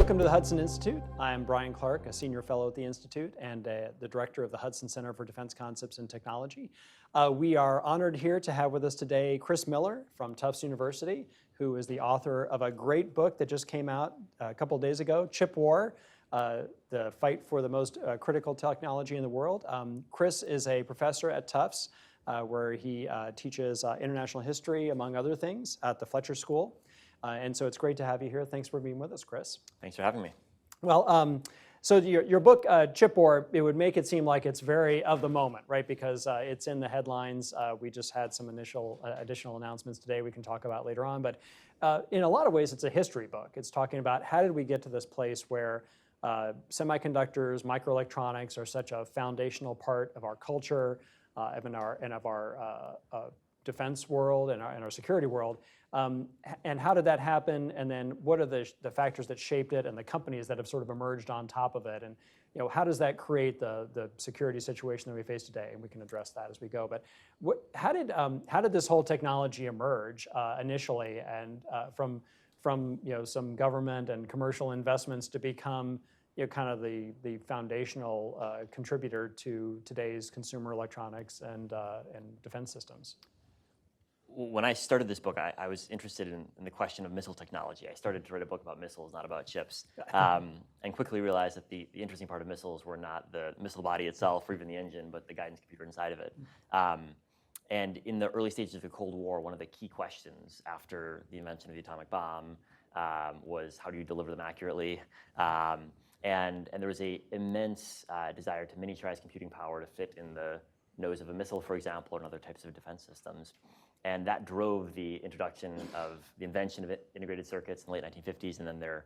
Welcome to the Hudson Institute. I'm Bryan Clark, a senior fellow at the Institute and the director of the Hudson Center for Defense Concepts and Technology. We are honored here to have with us today Chris Miller from Tufts University, who is the author of a great book that just came out a couple days ago, Chip War, the fight for the most critical technology in the world. Chris is a professor at Tufts, where he teaches international history, among other things, at the Fletcher School. And so it's great to have you here. Thanks for being with us, Chris. Thanks for having me. Well, so your book, Chip War, it would make it seem like it's very of the moment, right? Because it's in the headlines. We just had some additional announcements today we can talk about later on. But in a lot of ways, it's a history book. It's talking about how did we get to this place where semiconductors, microelectronics are such a foundational part of our culture and of our defense world and our security world. And how did that happen? And then what are the factors that shaped it and the companies that have sort of emerged on top of it? And how does that create the security situation that we face today? And we can address that as we go. But how did this whole technology emerge initially, and from some government and commercial investments to become kind of the foundational contributor to today's consumer electronics and defense systems? When I started this book, I was interested in the question of missile technology. I started to write a book about missiles, not about chips, and quickly realized that the interesting part of missiles were not the missile body itself or even the engine, but the guidance computer inside of it. And in the early stages of the Cold War, one of the key questions after the invention of the atomic bomb was how do you deliver them accurately? And there was an immense desire to miniaturize computing power to fit in the nose of a missile, for example, and other types of defense systems. And that drove the introduction of the invention of integrated circuits in the late 1950s, and then their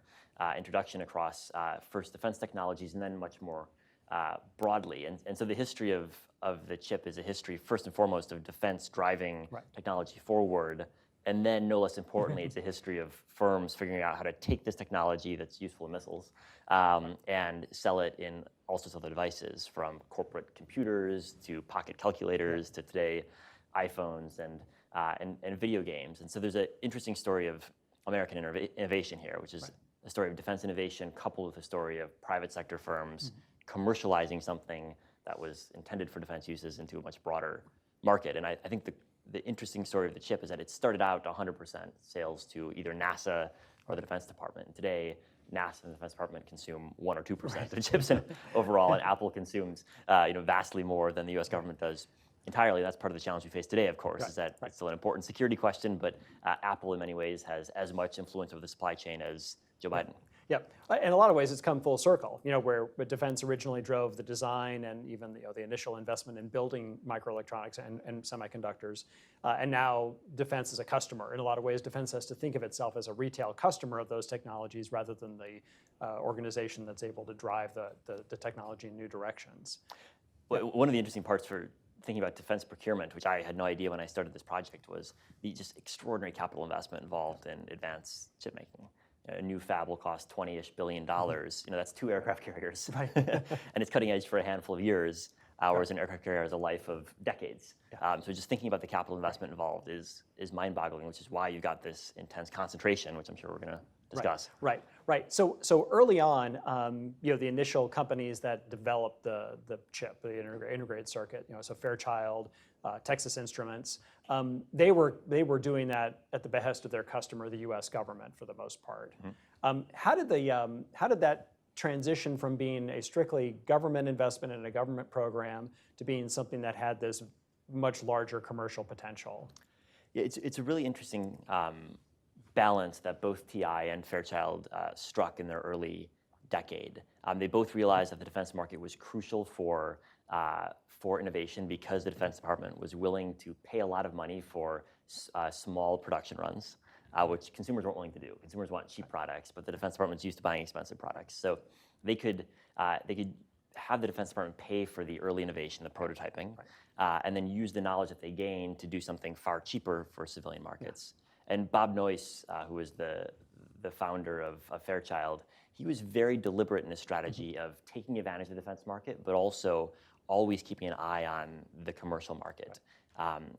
introduction across first defense technologies, and then much more broadly. And so the history of the chip is a history, first and foremost, of defense driving technology forward. And then, no less importantly, it's a history of firms figuring out how to take this technology that's useful in missiles and sell it in all sorts of other devices, from corporate computers to pocket calculators to today iPhones and video games. And so there's an interesting story of American innovation here, which is a story of defense innovation coupled with a story of private sector firms commercializing something that was intended for defense uses into a much broader market. And I think the interesting story of the chip is that it started out 100% sales to either NASA or the Defense Department. And today, NASA and the Defense Department consume 1 or 2% of the chips overall, and Apple consumes vastly more than the U.S. government does entirely. That's part of the challenge we face today, of course, is that it's still an important security question, but Apple in many ways has as much influence over the supply chain as Joe Biden. Yeah, in a lot of ways it's come full circle, where defense originally drove the design and even the initial investment in building microelectronics and semiconductors. And now defense is a customer. In a lot of ways, defense has to think of itself as a retail customer of those technologies rather than the organization that's able to drive the technology in new directions. Well, one of the interesting parts for thinking about defense procurement, which I had no idea when I started this project, was the just extraordinary capital investment involved in advanced chip making. A new fab will cost $20-ish billion. That's 2 aircraft carriers, and it's cutting edge for a handful of years. Whereas an aircraft carrier has a life of decades. So just thinking about the capital investment involved is mind-boggling, which is why you've got this intense concentration, which I'm sure we're going to discuss. Right. So early on, the initial companies that developed the chip, the integrated circuit, so Fairchild, Texas Instruments, they were doing that at the behest of their customer, the U.S. government, for the most part. How did that transition from being a strictly government investment in a government program to being something that had this much larger commercial potential? Yeah, it's a really interesting balance that both TI and Fairchild struck in their early decade. They both realized that the defense market was crucial for innovation because the Defense Department was willing to pay a lot of money for small production runs, which consumers weren't willing to do. Consumers want cheap products, but the Defense Department's used to buying expensive products. So they could have the Defense Department pay for the early innovation, the prototyping, and then use the knowledge that they gained to do something far cheaper for civilian markets. And Bob Noyce, who was the founder of Fairchild, he was very deliberate in his strategy of taking advantage of the defense market, but also always keeping an eye on the commercial market.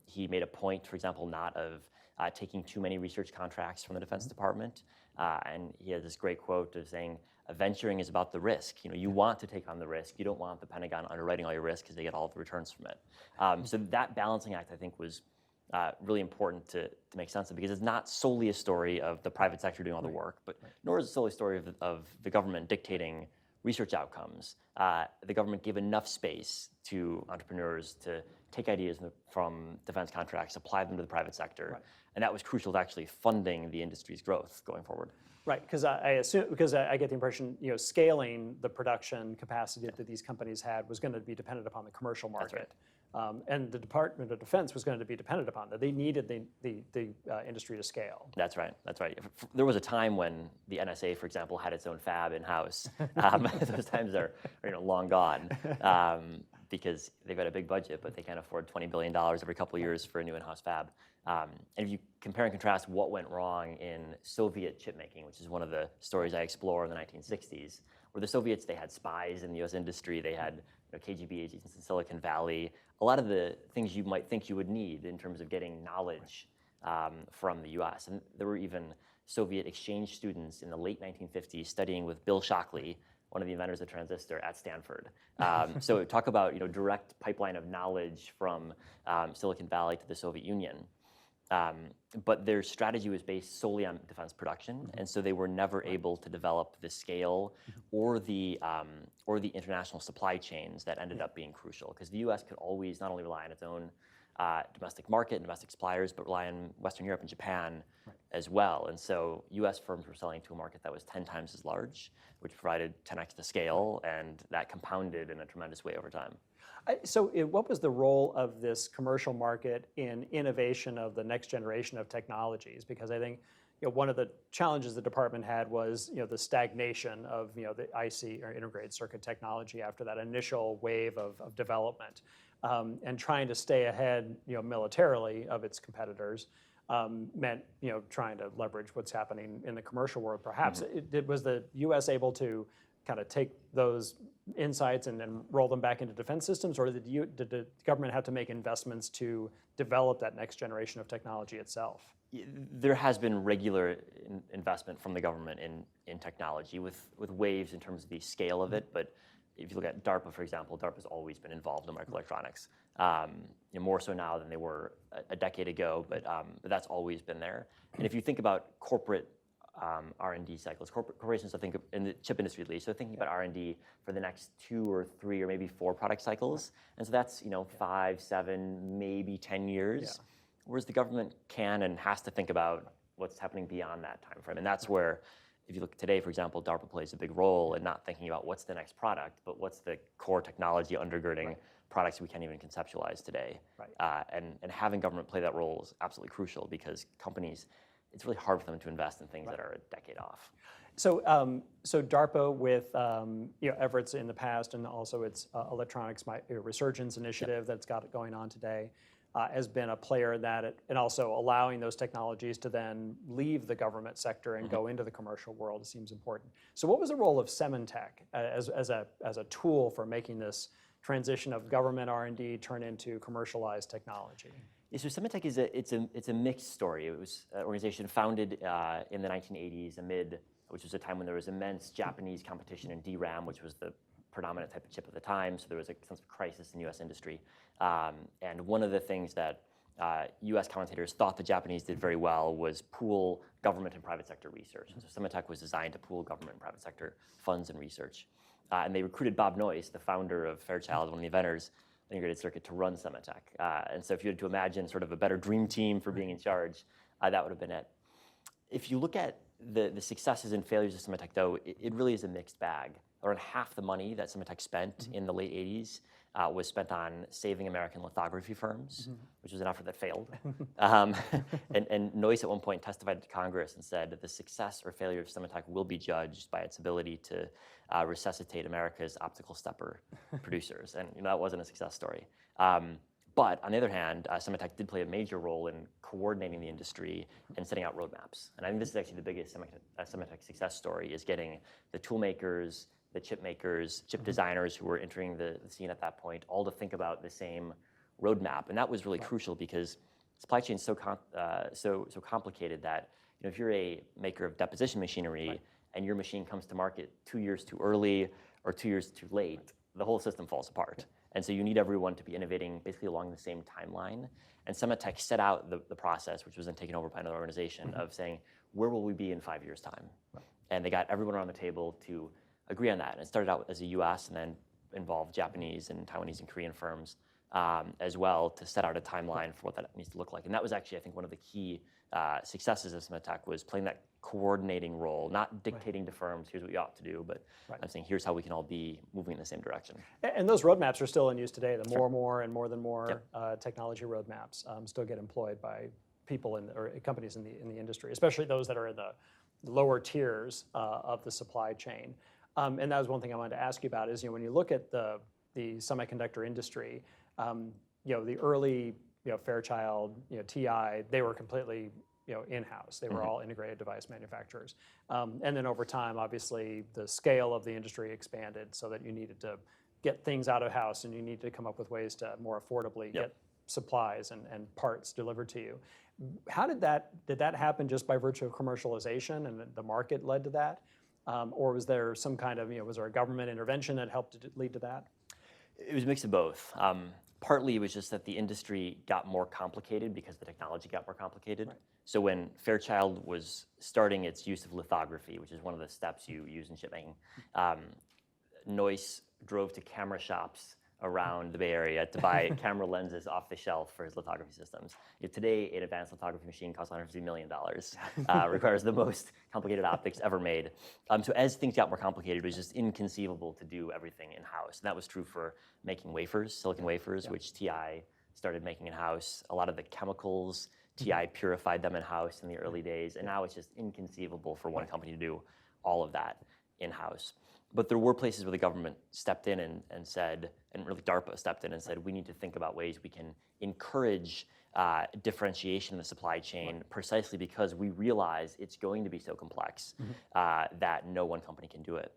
He made a point, for example, not of taking too many research contracts from the Defense Department, And he had this great quote of saying, venturing is about the risk. You want to take on the risk. You don't want the Pentagon underwriting all your risk because they get all of the returns from it. So that balancing act, I think, was really important to make sense of, because it's not solely a story of the private sector doing all the work, but nor is it solely a story of the government dictating research outcomes. The government gave enough space to entrepreneurs to take ideas from defense contracts, apply them to the private sector, and that was crucial to actually funding the industry's growth going forward. Right, because I get the impression, scaling the production capacity that these companies had was going to be dependent upon the commercial market. And the Department of Defense was going to be dependent upon that. They needed the industry to scale. That's right. There was a time when the NSA, for example, had its own fab in-house. Those times are long gone because they've got a big budget, but they can't afford $20 billion every couple of years for a new in-house fab. And if you compare and contrast what went wrong in Soviet chip making, which is one of the stories I explore in the 1960s, where the Soviets, they had spies in the US industry, they had KGB agents in Silicon Valley, a lot of the things you might think you would need in terms of getting knowledge from the US. And there were even Soviet exchange students in the late 1950s studying with Bill Shockley, one of the inventors of the transistor, at Stanford. So talk about direct pipeline of knowledge from Silicon Valley to the Soviet Union. But their strategy was based solely on defense production, and so they were never able to develop the scale or the international supply chains that ended up being crucial. Because the U.S. could always not only rely on its own domestic market and domestic suppliers, but rely on Western Europe and Japan as well. And so U.S. firms were selling to a market that was 10 times as large, which provided 10x the scale, and that compounded in a tremendous way over time. So what was the role of this commercial market in innovation of the next generation of technologies? Because I think one of the challenges the department had was the stagnation of the IC or integrated circuit technology after that initial wave of development, and trying to stay ahead militarily of its competitors meant trying to leverage what's happening in the commercial world. Perhaps was the U.S. able to kind of take those insights and then roll them back into defense systems, or did the government have to make investments to develop that next generation of technology itself? There has been regular investment from the government in technology with waves in terms of the scale of it. But if you look at DARPA, for example, DARPA's always been involved in microelectronics, more so now than they were a decade ago, but that's always been there. And if you think about corporate R&D cycles, corporations, I think, in the chip industry at least, so thinking about R&D for the next 2 or 3 or maybe 4 product cycles. And so that's 5, 7, maybe 10 years. Whereas the government can and has to think about what's happening beyond that time frame. And that's where, if you look today, for example, DARPA plays a big role in not thinking about what's the next product, but what's the core technology undergirding products we can't even conceptualize today. And having government play that role is absolutely crucial, because companies, it's really hard for them to invest in things that are a decade off. So, DARPA with efforts in the past, and also its electronics resurgence initiative that's got it going on today, has been a player in that, and also allowing those technologies to then leave the government sector and go into the commercial world seems important. So, what was the role of Sementech as a tool for making this transition of government R&D turn into commercialized technology? Yeah, so Sementech it's a mixed story. It was an organization founded in the 1980s, which was a time when there was immense Japanese competition in DRAM, which was the predominant type of chip at the time. So there was a sense of crisis in the U.S. industry. And one of the things that U.S. commentators thought the Japanese did very well was pool government and private sector research. And so Sementech was designed to pool government and private sector funds and research. And they recruited Bob Noyce, the founder of Fairchild, one of the inventors, integrated circuit, to run Sementech. And so if you had to imagine sort of a better dream team for being in charge, that would have been it. If you look at the successes and failures of Sementech, though, it really is a mixed bag. Around half the money that Sementech spent in the late 80s was spent on saving American lithography firms, which was an effort that failed. And Noyce at one point testified to Congress and said that the success or failure of Sementech will be judged by its ability to resuscitate America's optical stepper producers. And that wasn't a success story. But on the other hand, Sementech did play a major role in coordinating the industry and setting out roadmaps. And I think this is actually the biggest Sementech success story, is getting the tool makers, the chip makers, chip designers who were entering the scene at that point, all to think about the same roadmap. And that was really crucial, because supply chain is so complicated that if you're a maker of deposition machinery and your machine comes to market 2 years too early or 2 years too late, the whole system falls apart. And so you need everyone to be innovating basically along the same timeline. And Semitech set out the process, which was then taken over by another organization, of saying, where will we be in 5 years' time? And they got everyone around the table to agree on that. And it started out as a US and then involved Japanese and Taiwanese and Korean firms as well to set out a timeline for what that needs to look like. And that was actually, I think, one of the key successes of Semiconductor was playing that coordinating role, not dictating to firms, here's what you ought to do, but I'm saying, here's how we can all be moving in the same direction. And those roadmaps are still in use today. The more and more than more technology roadmaps still get employed by people or companies in the industry, especially those that are in the lower tiers of the supply chain. And that was one thing I wanted to ask you about is, when you look at the semiconductor industry, the early, Fairchild, TI, they were completely, in-house. They were all integrated device manufacturers. And then over time, obviously, the scale of the industry expanded so that you needed to get things out of house and you needed to come up with ways to more affordably get supplies and parts delivered to you. How did that happen just by virtue of commercialization and the market led to that? Or was there some kind of, was there a government intervention that helped to lead to that? It was a mix of both. Partly it was just that the industry got more complicated because the technology got more complicated. Right. So when Fairchild was starting its use of lithography, which is one of the steps you use in chipmaking, Noyce drove to camera shops around the Bay Area to buy camera lenses off the shelf for his lithography systems. Today, an advanced lithography machine costs $150 million, requires the most complicated optics ever made. So as things got more complicated, it was just inconceivable to do everything in-house. And that was true for making wafers, silicon wafers, which TI started making in-house. A lot of the chemicals, TI purified them in-house in the early days, and now it's just inconceivable for one company to do all of that in-house. But there were places where the government stepped in and said, and really DARPA stepped in and said, we need to think about ways we can encourage differentiation in the supply chain precisely because we realize it's going to be so complex that no one company can do it.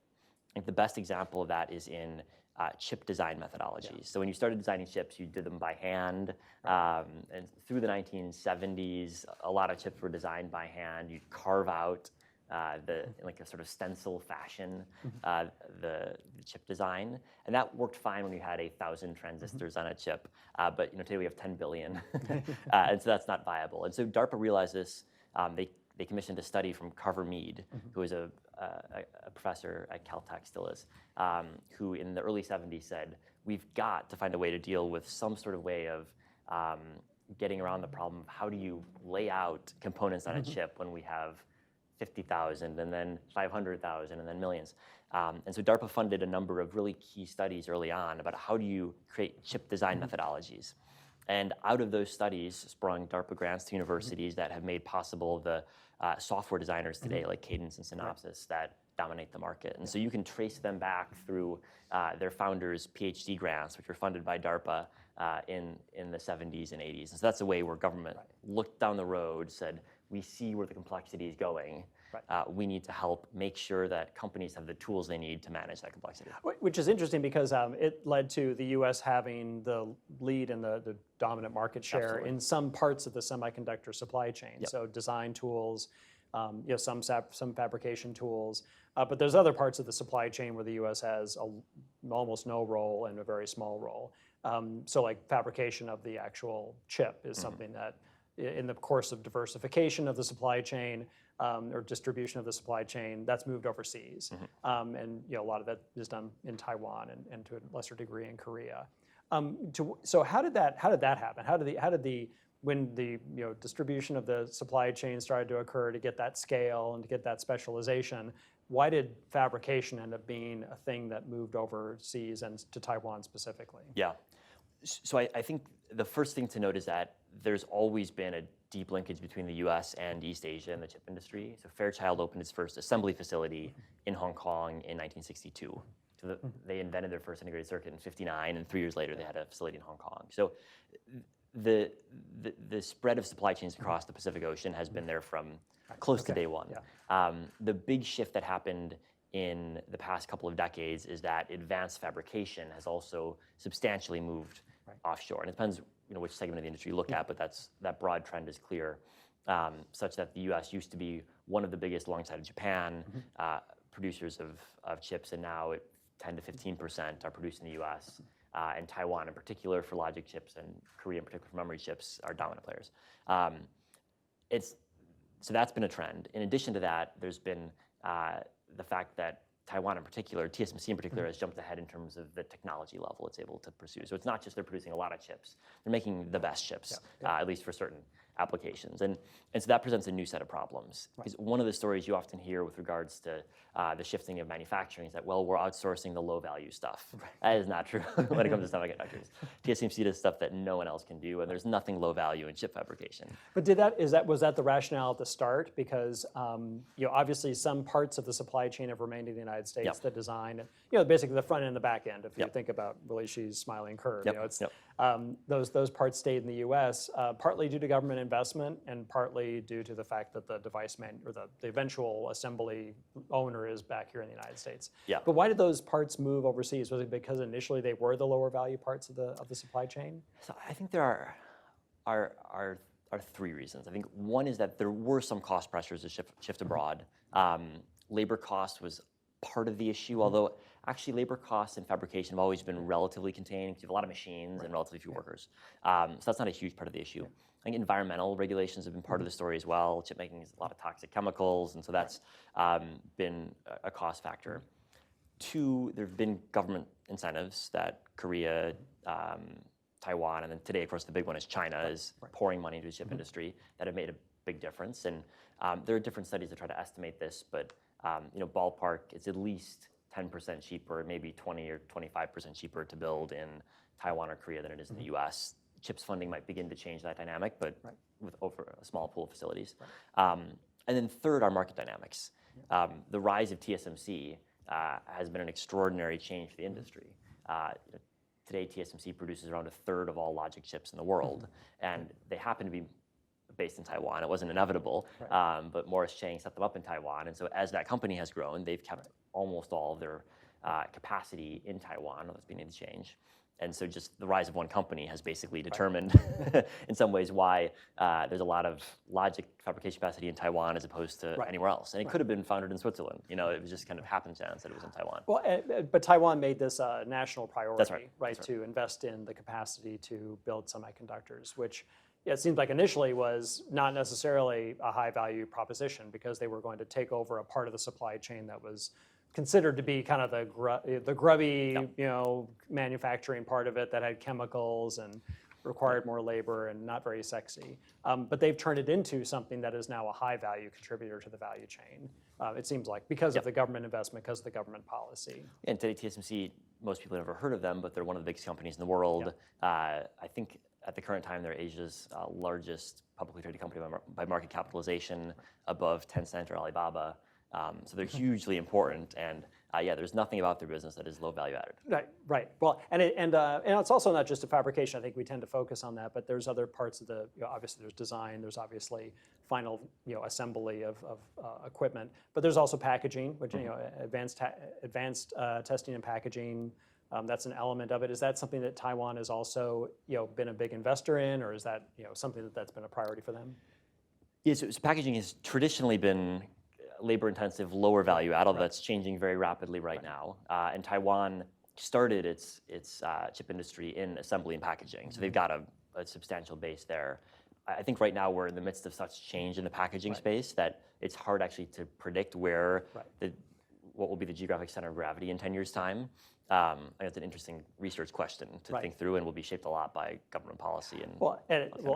I think the best example of that is in chip design methodologies. So when you started designing chips, you did them by hand. And through the 1970s, a lot of chips were designed by hand. You'd carve out like a sort of stencil fashion, the chip design. And that worked fine when you had 1,000 transistors on a chip. But today we have 10 billion. And so that's not viable. And so DARPA realized this. They commissioned a study from Carver Mead, who was a professor at Caltech, still is, who in the early 70s said, we've got to find a way to deal with some sort of way of getting around the problem of how do you lay out components on a chip when we have 50,000 and then 500,000 and then millions. And so DARPA funded a number of really key studies early on about how do you create chip design methodologies. And out of those studies sprung DARPA grants to universities that have made possible the software designers today like Cadence and Synopsys that dominate the market. And so you can trace them back through their founders' PhD grants, which were funded by DARPA in the 70s and 80s. And so that's a way where government looked down the road, said, we see where the complexity is going. We need to help make sure that companies have the tools they need to manage that complexity. Which is interesting because it led to the U.S. having the lead and the dominant market share in some parts of the semiconductor supply chain. So design tools, some fabrication tools. But there's other parts of the supply chain where the U.S. has almost no role and a very small role. So like fabrication of the actual chip is something that in the course of diversification of the supply chain or distribution of the supply chain, that's moved overseas. And a lot of that is done in Taiwan and to a lesser degree in Korea. So how did that happen? When the distribution of the supply chain started to occur to get that scale and to get that specialization, why did fabrication end up being a thing that moved overseas and to Taiwan specifically? Yeah. So I think the first thing to note is that there's always been a deep linkage between the US and East Asia in the chip industry. So Fairchild opened its first assembly facility in Hong Kong in 1962. So they invented their first integrated circuit in 1959, and 3 years later they had a facility in Hong Kong. So the spread of supply chains across the Pacific Ocean has been there from close to day one. The big shift that happened in the past couple of decades is that advanced fabrication has also substantially moved offshore. And it depends which segment of the industry you look at, but that broad trend is clear. such that the U.S. used to be one of the biggest alongside of Japan producers of chips, and now 10 to 15% are produced in the U.S. And Taiwan in particular for logic chips and Korea in particular for memory chips are dominant players. So that's been a trend. In addition to that, there's been the fact that Taiwan in particular, TSMC in particular, has jumped ahead in terms of the technology level it's able to pursue. So it's not just they're producing a lot of chips, they're making the best chips, at least for certain applications. And so that presents a new set of problems. Because one of the stories you often hear with regards to the shifting of manufacturing is that, well, we're outsourcing the low value stuff. That is not true when it comes to semiconductors. TSMC does stuff that no one else can do, and there's nothing low value in chip fabrication. But was that the rationale at the start? Because obviously some parts of the supply chain have remained in the United States, the design, basically the front end and the back end. If you think about She's smiling curve, those parts stayed in the U.S. Partly due to government investment and partly due to the fact that the device or the eventual assembly owner is back here in the United States. But why did those parts move overseas? Was it because initially they were the lower value parts of the supply chain? So I think there are three reasons. I think one is that there were some cost pressures to shift abroad. Labor cost was part of the issue, although actually labor costs in fabrication have always been relatively contained because you have a lot of machines and relatively few workers. So that's not a huge part of the issue. I think environmental regulations have been part of the story as well. Chip making is a lot of toxic chemicals, and so that's been a cost factor. Two, there have been government incentives that Korea, Taiwan, and then today, of course, the big one is China, is pouring money into the chip industry that have made a big difference. And there are different studies that try to estimate this, but ballpark, it's at least 10% cheaper, maybe 20 or 25% cheaper to build in Taiwan or Korea than it is in the U.S. CHIPS funding might begin to change that dynamic, but with over a small pool of facilities. And then third are market dynamics. The rise of TSMC has been an extraordinary change for the industry. Today, TSMC produces around a third of all logic chips in the world, and they happen to be based in Taiwan. It wasn't inevitable, but Morris Chang set them up in Taiwan. And so as that company has grown, they've kept almost all of their capacity in Taiwan, that's beginning to change. And so just the rise of one company has basically determined in some ways why there's a lot of logic fabrication capacity in Taiwan as opposed to anywhere else. And it could have been founded in Switzerland. It was just kind of happenstance that it was in Taiwan. Well, but Taiwan made this a national priority, That's right. To invest in the capacity to build semiconductors, which it seems like initially was not necessarily a high value proposition because they were going to take over a part of the supply chain that was considered to be kind of the grubby, manufacturing part of it that had chemicals and required more labor and not very sexy. But they've turned it into something that is now a high value contributor to the value chain. It seems like because of the government investment, because of the government policy. And today TSMC, most people have never heard of them, but they're one of the biggest companies in the world. I think at the current time, they're Asia's largest publicly traded company by market capitalization, above Tencent or Alibaba. So they're hugely important, and there's nothing about their business that is low value added. Right. Well, and it's also not just a fabrication. I think we tend to focus on that, but there's other parts of the. Obviously, there's design. There's obviously final assembly of equipment, but there's also packaging, which advanced testing and packaging. That's an element of it. Is that something that Taiwan has also been a big investor in, or is that something that's been a priority for them? Yeah, so packaging has traditionally been labor-intensive, lower value add, although that's changing very rapidly right now. And Taiwan started its chip industry in assembly and packaging, so they've got a substantial base there. I think right now we're in the midst of such change in the packaging space that it's hard actually to predict where what will be the geographic center of gravity in 10 years' time. I think it's an interesting research question to think through, and will be shaped a lot by government policy.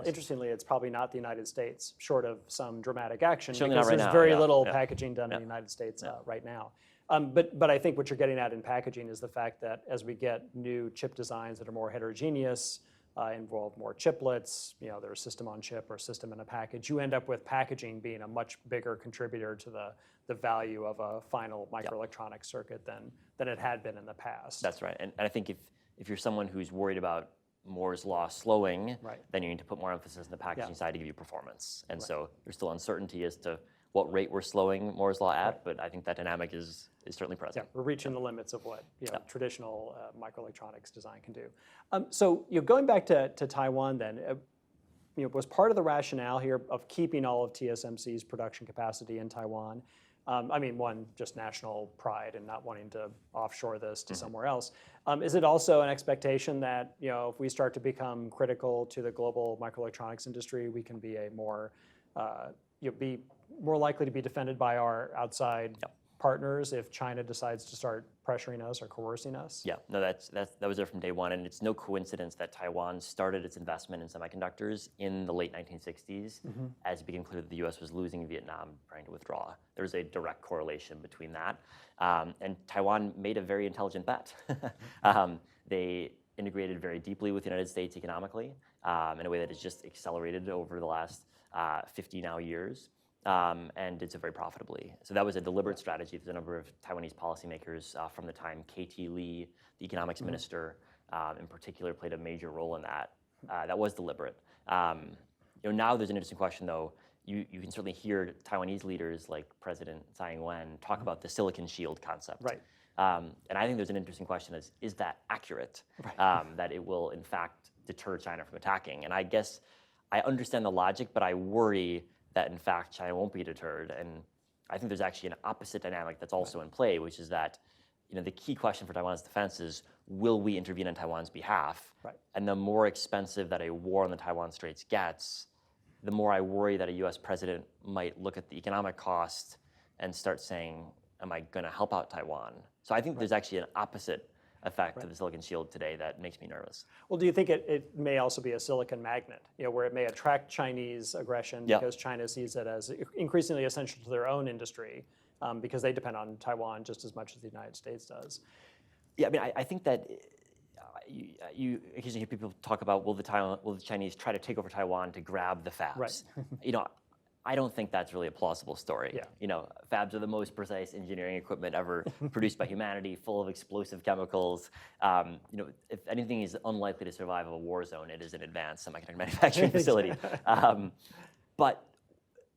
Interestingly, it's probably not the United States, short of some dramatic action, Certainly because not right there's now, very little packaging done in the United States right now. But I think what you're getting at in packaging is the fact that as we get new chip designs that are more heterogeneous, involve more chiplets, there's system on chip or system in a package, you end up with packaging being a much bigger contributor to the value of a final microelectronic circuit than it had been in the past. That's right. And I think if you're someone who's worried about Moore's law slowing, then you need to put more emphasis on the packaging side to give you performance. And so there's still uncertainty as to what rate we're slowing Moore's law at, but I think that dynamic is certainly present. We're reaching the limits of what traditional microelectronics design can do. So going back to Taiwan then, was part of the rationale here of keeping all of TSMC's production capacity in Taiwan. I mean, one, just national pride and not wanting to offshore this to somewhere else. Is it also an expectation that if we start to become critical to the global microelectronics industry, we can be a more be more likely to be defended by our outside partners if China decides to start pressuring us or coercing us? Yeah, no, that was there from day one, and it's no coincidence that Taiwan started its investment in semiconductors in the late 1960s, as it became clear that the U.S. was losing Vietnam, trying to withdraw. There was a direct correlation between that, and Taiwan made a very intelligent bet. They integrated very deeply with the United States economically in a way that has just accelerated over the last 50 now years. And did so very profitably. So that was a deliberate strategy. There's a number of Taiwanese policymakers from the time. KT Lee, the economics minister, in particular, played a major role in that. That was deliberate. Now there's an interesting question, though. You can certainly hear Taiwanese leaders like President Tsai Ing-wen talk about the silicon shield concept. Right. And I think there's an interesting question: is that accurate? Right. That it will, in fact, deter China from attacking? And I guess I understand the logic, but I worry that in fact China won't be deterred, and I think there's actually an opposite dynamic that's also in play, which is that the key question for Taiwan's defense is, will we intervene on Taiwan's behalf? Right. And the more expensive that a war on the Taiwan Straits gets, the more I worry that a U.S. president might look at the economic cost and start saying, am I going to help out Taiwan? So I think there's actually an opposite effect of the silicon shield today that makes me nervous. Well, do you think it may also be a silicon magnet, where it may attract Chinese aggression because China sees it as increasingly essential to their own industry because they depend on Taiwan just as much as the United States does? Yeah, I mean, I think that you occasionally hear people talk about will the Chinese try to take over Taiwan to grab the fabs? Right. I don't think that's really a plausible story. Yeah. Fabs are the most precise engineering equipment ever produced by humanity, full of explosive chemicals. If anything is unlikely to survive a war zone, it is an advanced semiconductor manufacturing facility. But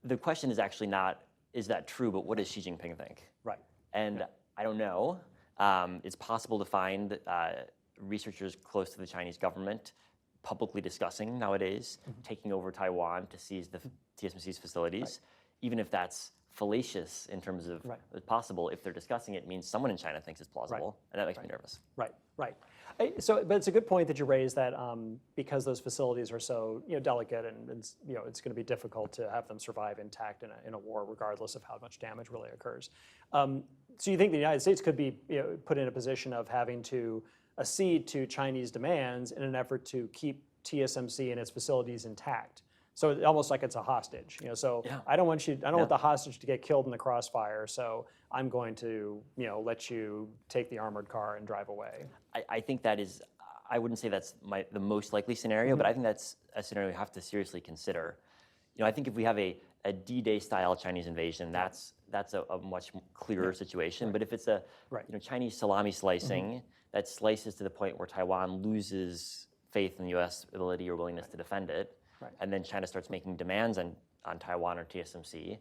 the question is actually not, is that true, but what does Xi Jinping think? Right. And I don't know. It's possible to find researchers close to the Chinese government publicly discussing nowadays taking over Taiwan to seize the TSMC's facilities, even if that's fallacious in terms of it's possible. If they're discussing it, means someone in China thinks it's plausible, and that makes me nervous. Right. But it's a good point that you raised that because those facilities are so delicate and it's going to be difficult to have them survive intact in a war, regardless of how much damage really occurs. So you think the United States could be put in a position of having to accede to Chinese demands in an effort to keep TSMC and its facilities intact? So almost like it's a hostage, I don't want the hostage to get killed in the crossfire. So I'm going to, let you take the armored car and drive away. I think that is, I wouldn't say that's the most likely scenario, but I think that's a scenario we have to seriously consider. I think if we have a D-Day style Chinese invasion, that's a much clearer situation. But if it's a Chinese salami slicing that slices to the point where Taiwan loses faith in the U.S. ability or willingness to defend it, and then China starts making demands on Taiwan or TSMC,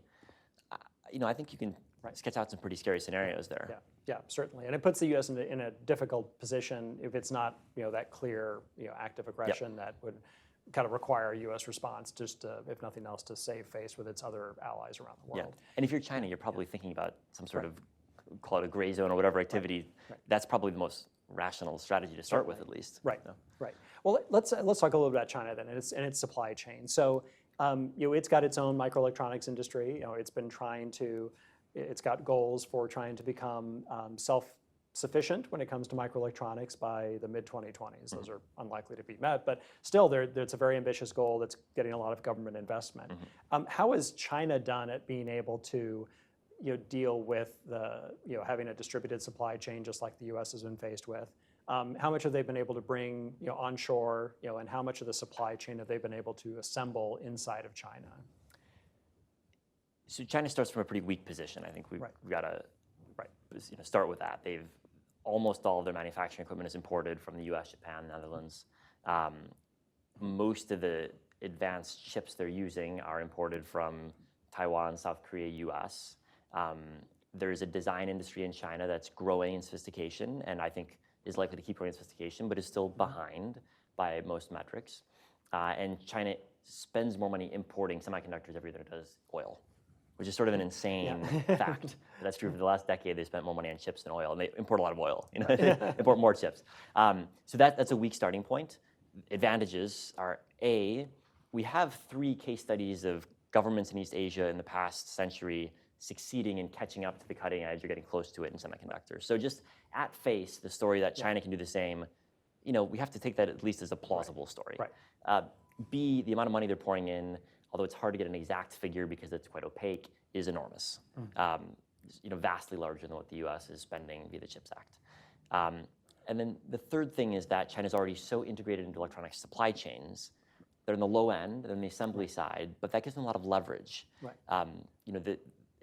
I think you can sketch out some pretty scary scenarios there. Yeah, certainly. And it puts the U.S. in a difficult position if it's not that clear active aggression that would kind of require a U.S. response, just if nothing else, to save face with its other allies around the world. Yeah. And if you're China, you're probably thinking about some sort of, call it a gray zone or whatever activity. That's probably the most rational strategy to start with, at least. Right. Well, let's talk a little bit about China then and its supply chain. So, it's got its own microelectronics industry. It's got goals for trying to become self-sufficient when it comes to microelectronics by the mid-2020s. Those are unlikely to be met, but still, it's a very ambitious goal that's getting a lot of government investment. How has China done at being able to deal with having a distributed supply chain just like the U.S. has been faced with? How much have they been able to bring onshore, and how much of the supply chain have they been able to assemble inside of China? So China starts from a pretty weak position. I think we've got to start with that. Almost all of their manufacturing equipment is imported from the U.S., Japan, Netherlands. Most of the advanced chips they're using are imported from Taiwan, South Korea, U.S. There's a design industry in China that's growing in sophistication, and I think is likely to keep growing in sophistication, but is still behind by most metrics. And China spends more money importing semiconductors every year than it does oil, which is sort of an insane fact. But that's true. For the last decade, they spent more money on chips than oil, and they import a lot of oil. They import more chips. So that's a weak starting point. Advantages are A, we have 3 case studies of governments in East Asia in the past century succeeding in catching up to the cutting edge or getting close to it in semiconductors. So just at face, the story that China can do the same, we have to take that at least as a plausible story. Right. B, the amount of money they're pouring in, although it's hard to get an exact figure because it's quite opaque, is enormous. Vastly larger than what the U.S. is spending via the CHIPS Act. And then the third thing is that China's already so integrated into electronic supply chains. They're in the low end, they're in the assembly side, but that gives them a lot of leverage. Right.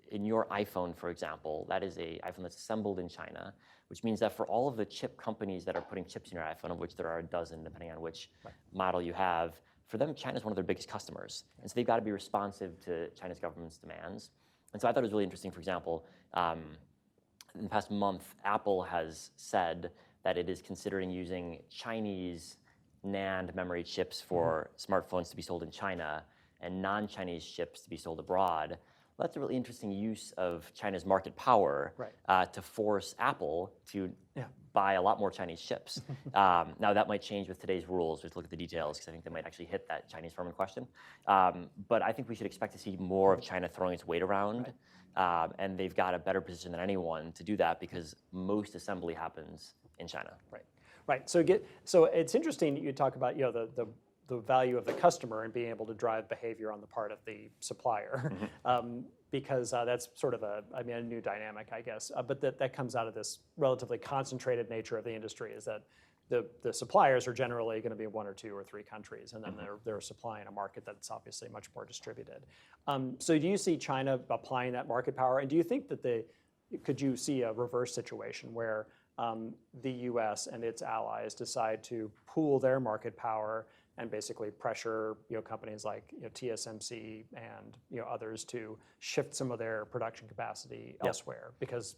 In your iPhone, for example, that is an iPhone that's assembled in China, which means that for all of the chip companies that are putting chips in your iPhone, of which there are a dozen, depending on which model you have, for them, China's one of their biggest customers. And so they've got to be responsive to China's government's demands. And so I thought it was really interesting, for example, in the past month, Apple has said that it is considering using Chinese NAND memory chips for smartphones to be sold in China and non-Chinese chips to be sold abroad. Well, that's a really interesting use of China's market power to force Apple to buy a lot more Chinese chips. Now, that might change with today's rules. We have to look at the details because I think they might actually hit that Chinese firm in question. But I think we should expect to see more of China throwing its weight around. And they've got a better position than anyone to do that because most assembly happens in China. Right. So it's interesting that you talk about the value of the customer and being able to drive behavior on the part of the supplier, because that's sort of a new dynamic, I guess. But that comes out of this relatively concentrated nature of the industry, is that the suppliers are generally going to be 1 or 2 or 3 countries, and then they're supplying a market that's obviously much more distributed. So do you see China applying that market power, and do you think that could you see a reverse situation where the U.S. and its allies decide to pool their market power and basically pressure companies like TSMC and others to shift some of their production capacity elsewhere, because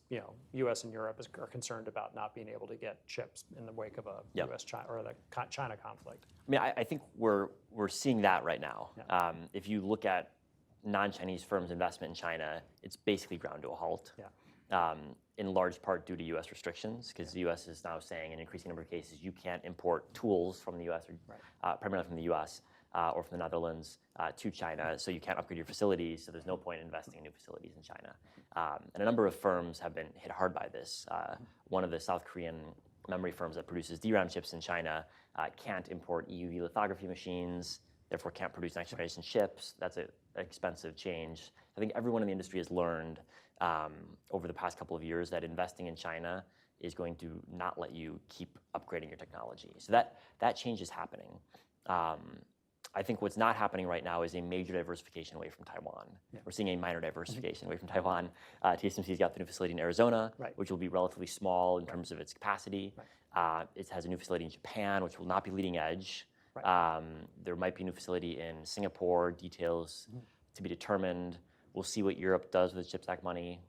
U.S. and Europe are concerned about not being able to get chips in the wake of a U.S.-China or the China conflict? I mean, I think we're seeing that right now. If you look at non-Chinese firms' investment in China, it's basically ground to a halt. In large part due to U.S. restrictions, because the U.S. is now saying in an increasing number of cases you can't import tools from the U.S. or primarily from the U.S. Or from the Netherlands to China, so you can't upgrade your facilities, so there's no point in investing in new facilities in China. And a number of firms have been hit hard by this. One of the South Korean memory firms that produces DRAM chips in China can't import EUV lithography machines, therefore can't produce next generation chips. That's an expensive change. I think everyone in the industry has learned over the past couple of years that investing in China is going to not let you keep upgrading your technology. So that change is happening. I think what's not happening right now is a major diversification away from Taiwan. We're seeing a minor diversification away from Taiwan. TSMC's got the new facility in Arizona, which will be relatively small in terms of its capacity. It has a new facility in Japan, which will not be leading edge. There might be a new facility in Singapore, details to be determined. We'll see what Europe does with the CHIPS Act money.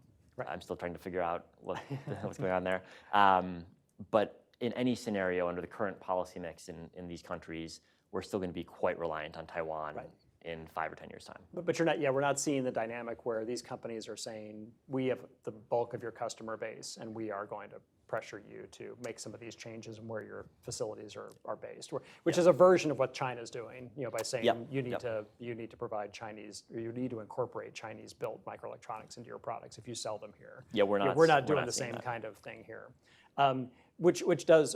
I'm still trying to figure out what's going on there. But in any scenario, under the current policy mix in these countries, we're still going to be quite reliant on Taiwan in 5 or 10 years' time. But you're not. We're not seeing the dynamic where these companies are saying, we have the bulk of your customer base, and we are going to pressure you to make some of these changes in where your facilities are based, which is a version of what China's doing, by saying you need to provide Chinese, or you need to incorporate Chinese-built microelectronics into your products if you sell them here. We're not doing the same kind of thing here. Which gets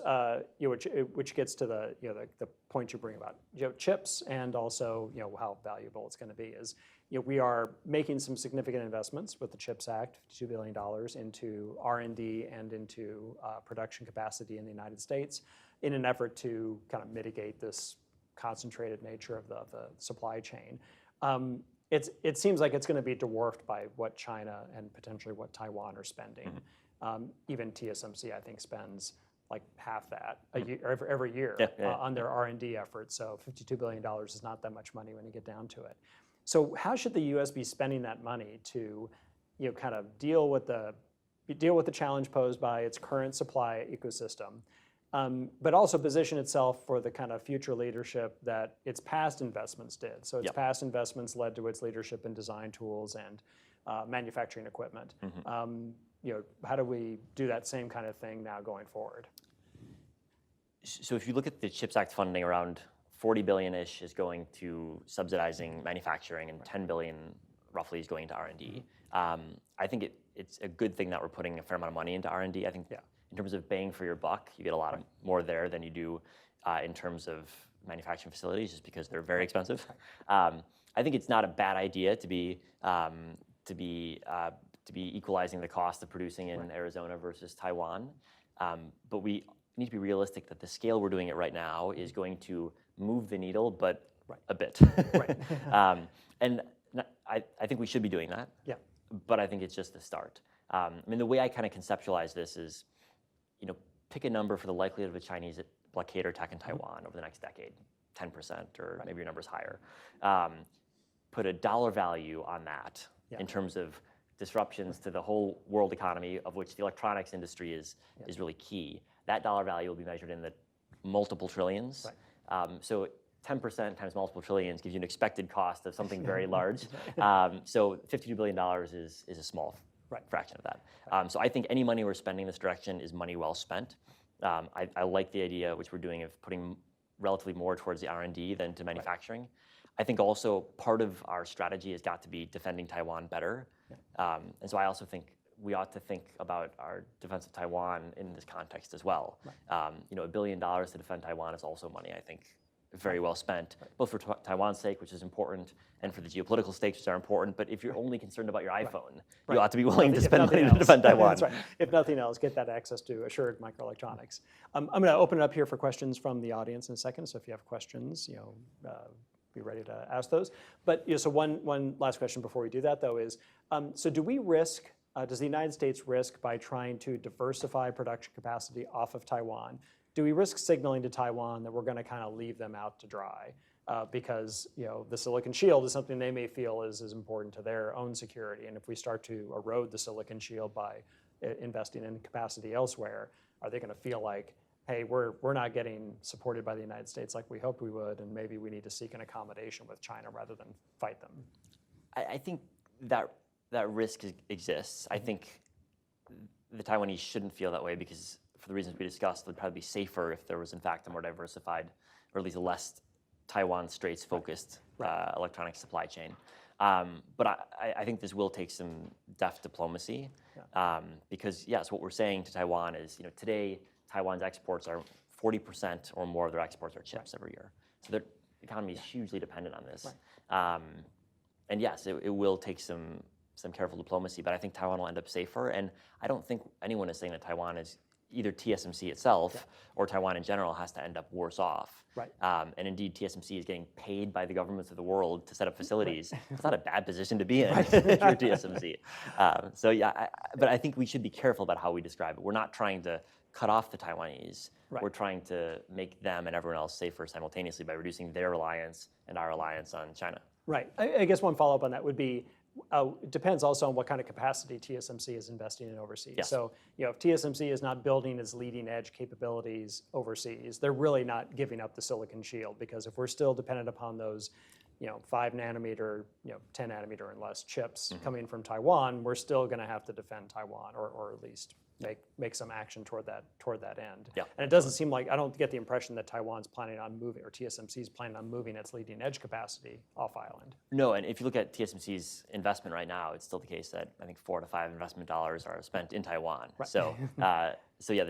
to the point you bring about chips, and also how valuable it's going to be is we are making some significant investments with the CHIPS Act, $52 billion into R&D and into production capacity in the United States, in an effort to kind of mitigate this concentrated nature of the supply chain. It seems like it's going to be dwarfed by what China and potentially what Taiwan are spending. Even TSMC, I think, spends like half that every year on their R&D efforts. So $52 billion is not that much money when you get down to it. So how should the U.S. be spending that money to, kind of deal with the challenge posed by its current supply ecosystem, but also position itself for the kind of future leadership that its past investments did. So its past investments led to its leadership in design tools and manufacturing equipment. How do we do that same kind of thing now going forward? So if you look at the CHIPS Act funding, around 40 billion-ish is going to subsidizing manufacturing, and 10 billion roughly is going to R&D. I think it's a good thing that we're putting a fair amount of money into R&D. I think in terms of bang for your buck, you get a lot more there than you do in terms of manufacturing facilities, just because they're very expensive. I think it's not a bad idea to be equalizing the cost of producing in Arizona versus Taiwan, but we need to be realistic that the scale we're doing it right now is going to move the needle, but a bit. And I think we should be doing that. But I think it's just the start. I mean, the way I kind of conceptualize this is, pick a number for the likelihood of a Chinese blockade or attack in Taiwan over the next decade, 10%, or maybe your number's higher. Put a dollar value on that in terms of disruptions to the whole world economy, of which the electronics industry is really key. That dollar value will be measured in the multiple trillions. So 10% times multiple trillions gives you an expected cost of something very large. So $52 billion is a small fraction of that. So I think any money we're spending in this direction is money well spent. I like the idea, which we're doing, of putting relatively more towards the R&D than to manufacturing. I think also part of our strategy has got to be defending Taiwan better. And so I also think we ought to think about our defense of Taiwan in this context as well. $1 billion to defend Taiwan is also money, I think, very well spent, both for Taiwan's sake, which is important, and for the geopolitical stakes, which are important. But if you're only concerned about your iPhone, you ought to be willing to spend money to defend Taiwan. That's right. If nothing else, get that access to assured microelectronics. I'm going to open it up here for questions from the audience in a second. So if you have questions, be ready to ask those. But so one last question before we do that, though, is so do we risk? Does the United States risk, by trying to diversify production capacity off of Taiwan, do we risk signaling to Taiwan that we're going to kind of leave them out to dry? Because the silicon shield is something they may feel is important to their own security. And if we start to erode the silicon shield by investing in capacity elsewhere, are they going to feel like, hey, we're not getting supported by the United States like we hoped we would, and maybe we need to seek an accommodation with China rather than fight them? I think that risk exists. I think the Taiwanese shouldn't feel that way, because for the reasons we discussed, it would probably be safer if there was, in fact, a more diversified, or at least a less Taiwan Straits-focused electronic supply chain. But I think this will take some deft diplomacy, because, yes, what we're saying to Taiwan is, today, Taiwan's exports are 40% or more of their exports are chips every year. So their economy is hugely dependent on this. And yes, it will take some careful diplomacy, but I think Taiwan will end up safer. And I don't think anyone is saying that Taiwan is either TSMC itself or Taiwan in general has to end up worse off. And indeed, TSMC is getting paid by the governments of the world to set up facilities. It's not a bad position to be in if you're TSMC. But I think we should be careful about how we describe it. We're not trying to cut off the Taiwanese. We're trying to make them and everyone else safer simultaneously by reducing their reliance and our reliance on China. I guess one follow-up on that would be, it depends also on what kind of capacity TSMC is investing in overseas. So, if TSMC is not building its leading edge capabilities overseas, they're really not giving up the silicon shield, because if we're still dependent upon those, 5 nanometer, 10 nanometer and less chips coming from Taiwan, we're still going to have to defend Taiwan, or at least make some action toward that end. And it doesn't seem like, I don't get the impression that Taiwan's planning on moving, or TSMC's planning on moving its leading edge capacity off island. No, and if you look at TSMC's investment right now, it's still the case that I think 4 to 5 investment dollars are spent in Taiwan. So the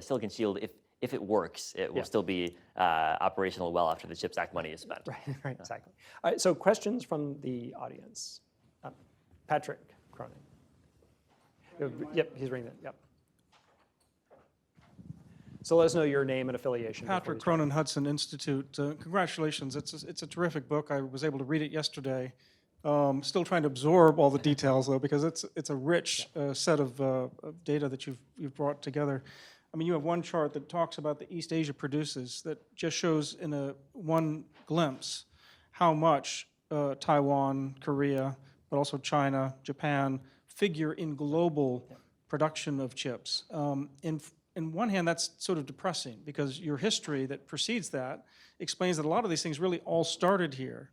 silicon shield, if it works, it will still be operational well after the CHIPS Act money is spent. Exactly. All right, so questions from the audience. Patrick Cronin. Yep, he's ringing it. Yep. So let us know your name and affiliation. Patrick Cronin, Hudson Institute. Congratulations, it's a terrific book. I was able to read it yesterday. Still trying to absorb all the details, though, because it's a rich set of data that you've brought together. I mean, you have one chart that talks about the East Asia produces that just shows in one glimpse how much Taiwan, Korea, but also China, Japan figure in global production of chips. in one hand, that's sort of depressing because your history that precedes that explains that a lot of these things really all started here.